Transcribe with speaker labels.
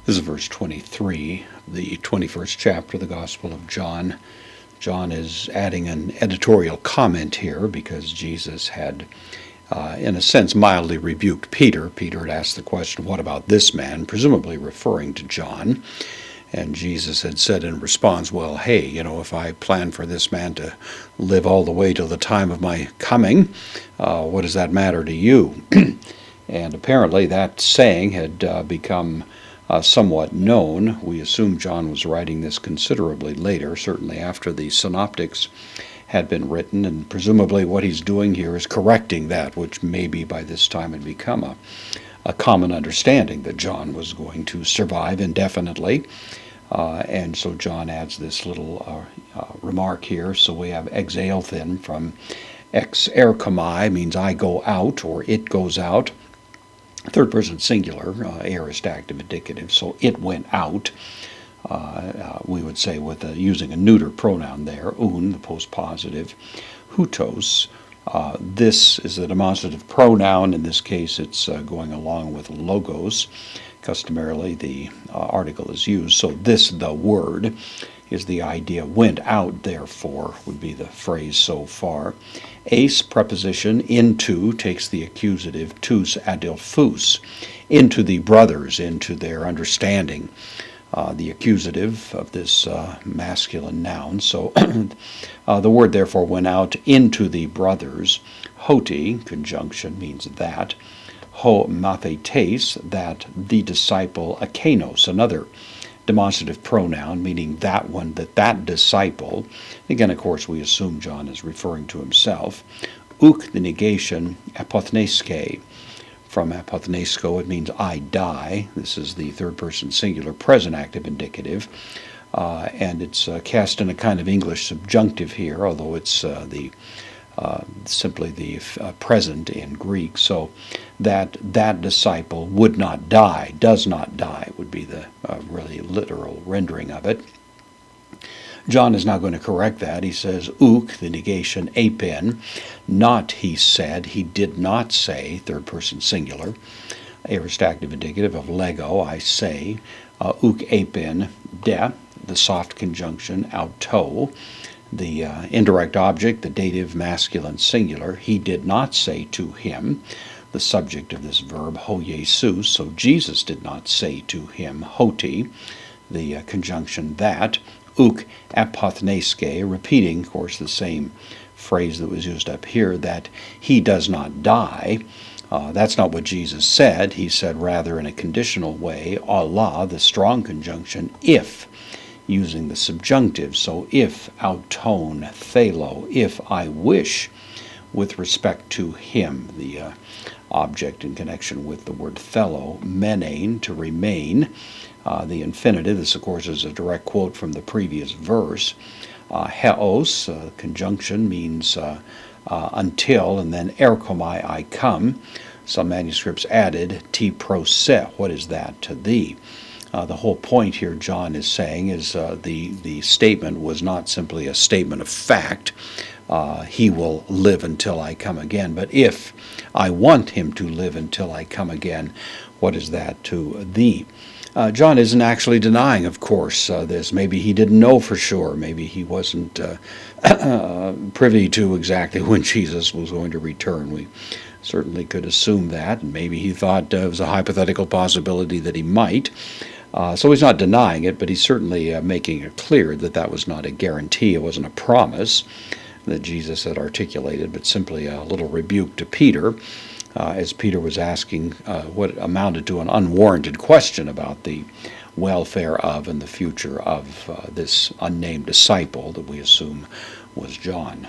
Speaker 1: This is verse 23, the 21st chapter of the Gospel of John. John is adding an editorial comment here because Jesus had, in a sense, mildly rebuked Peter. Peter had asked the question, "What about this man?" presumably referring to John. And Jesus had said in response, well, hey, if I plan for this man to live all the way till the time of my coming, what does that matter to you? And apparently that saying had become somewhat known. We assume John was writing this considerably later, certainly after the synoptics had been written, and presumably what he's doing here is correcting that, which maybe by this time had become a common understanding that John was going to survive indefinitely. And so John adds this little remark here. So we have exaelthin from ex erchomai, means I go out, or it goes out. Third person singular, aorist active indicative, so it went out. We would say with using a neuter pronoun there, un, the postpositive, hutos. This is a demonstrative pronoun. In this case, it's going along with logos. Customarily, the article is used. So this, the word, is the idea. Went out, therefore, would be the phrase so far. Ace, preposition, into, takes the accusative, tous adelphus, into the brothers, into their understanding. The accusative of this masculine noun. So the word, therefore, went out into the brothers. Hoti, conjunction, means that. Ho mathetes, that the disciple, akenos, another demonstrative pronoun, meaning that one, that disciple. Again, of course, we assume John is referring to himself. Uk, the negation, apothneske. From apothnesko, it means I die. This is the third person singular present active indicative. And it's cast in a kind of English subjunctive here, although it's simply the present in Greek. So that disciple would not die, does not die, would be the really literal rendering of it. John is now going to correct that. He says, uk, the negation, apen, not he said, he did not say, third person singular, aorist active indicative of lego, I say, uk apen, de, the soft conjunction, auto, the indirect object, the dative masculine singular, he did not say to him, the subject of this verb, ho Jesus, so Jesus did not say to him, hoti, the conjunction that, uk apothneske, repeating, of course, the same phrase that was used up here, that he does not die. That's not what Jesus said. He said rather in a conditional way, Allah, the strong conjunction, if, using the subjunctive. So if, auton, thelo, if I wish, with respect to him, the object in connection with the word thelo, menein, to remain. The infinitive, this of course is a direct quote from the previous verse. Heos, conjunction, means until, and then erchomai, I come. Some manuscripts added ti prose, what is that to thee? The whole point here, John is saying, is the statement was not simply a statement of fact. He will live until I come again. But if I want him to live until I come again, what is that to thee? John isn't actually denying, of course, this. Maybe he didn't know for sure. Maybe he wasn't privy to exactly when Jesus was going to return. We certainly could assume that. And maybe he thought it was a hypothetical possibility that he might. So he's not denying it, but he's certainly making it clear that that was not a guarantee. It wasn't a promise that Jesus had articulated, but simply a little rebuke to Peter, as Peter was asking what amounted to an unwarranted question about the welfare of and the future of this unnamed disciple that we assume was John.